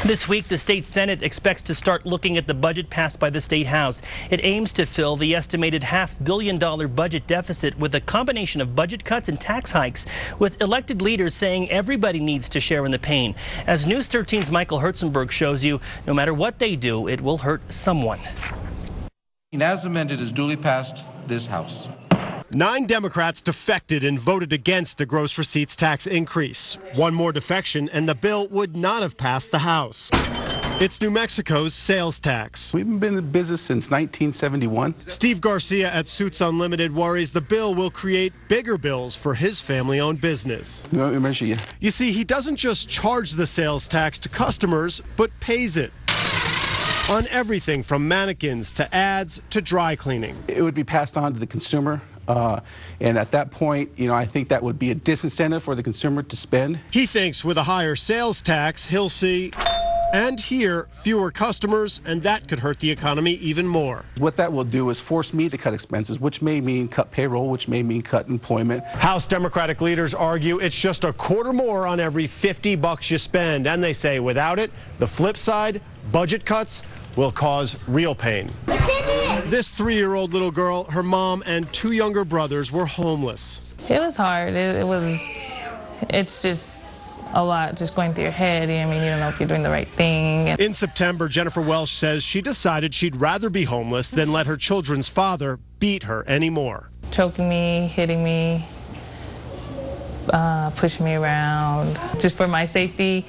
This week, the state Senate expects to start looking at the budget passed by the state House. It aims to fill the estimated $500 million budget deficit with a combination of budget cuts and tax hikes, with elected leaders saying everybody needs to share in the pain. As News 13's Michael Herzenberg shows you, no matter what they do, it will hurt someone. As amended is duly passed this House. 9 Democrats defected and voted against a gross receipts tax increase. One more defection and the bill would not have passed the House. It's New Mexico's sales tax. We've been in business since 1971. Steve Garcia at Suits Unlimited worries the bill will create bigger bills for his family-owned business. You see, he doesn't just charge the sales tax to customers, but pays it on everything from mannequins to ads to dry cleaning. It would be passed on to the consumer. And at that point, I think that would be a disincentive for the consumer to spend. He thinks with a higher sales tax, he'll see and hear fewer customers, and that could hurt the economy even more. What that will do is force me to cut expenses, which may mean cut payroll, which may mean cut employment. House Democratic leaders argue it's just a quarter more on every $50 you spend, and they say without it, the flip side, budget cuts, will cause real pain. This 3-year-old little girl, her mom, and 2 younger brothers were homeless. It was hard. It's just a lot just going through your head. I mean, you don't know if you're doing the right thing. In September, Jennifer Welsh says she decided she'd rather be homeless than let her children's father beat her anymore. Choking me, hitting me, pushing me around, just for my safety.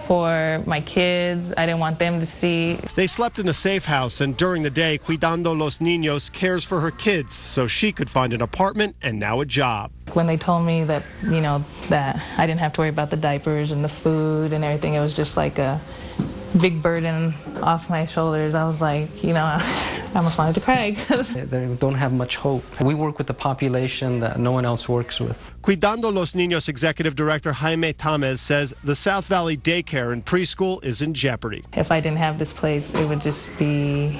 For my kids, I didn't want them to see. They slept in a safe house, and during the day, Cuidando los Niños cares for her kids so she could find an apartment and now a job. When they told me that, that I didn't have to worry about the diapers and the food and everything, it was just like a big burden off my shoulders. I was like, I almost wanted to cry. They don't have much hope. We work with the population that no one else works with. Cuidando los Niños Executive Director Jaime Tamez says the South Valley daycare and preschool is in jeopardy. If I didn't have this place, it would just be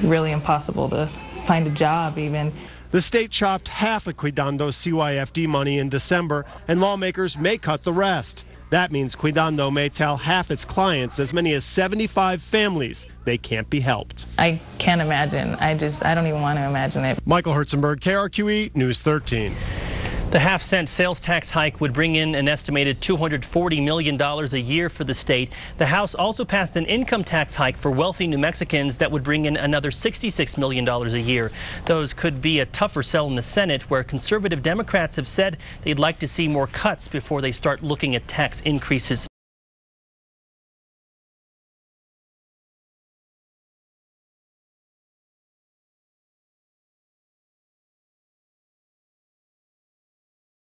really impossible to find a job even. The state chopped half of Cuidando's CYFD money in December, and lawmakers may cut the rest. That means Cuidando may tell half its clients, as many as 75 families, they can't be helped. I can't imagine. I don't even want to imagine it. Michael Herzenberg, KRQE News 13. The half-cent sales tax hike would bring in an estimated $240 million a year for the state. The House also passed an income tax hike for wealthy New Mexicans that would bring in another $66 million a year. Those could be a tougher sell in the Senate, where conservative Democrats have said they'd like to see more cuts before they start looking at tax increases.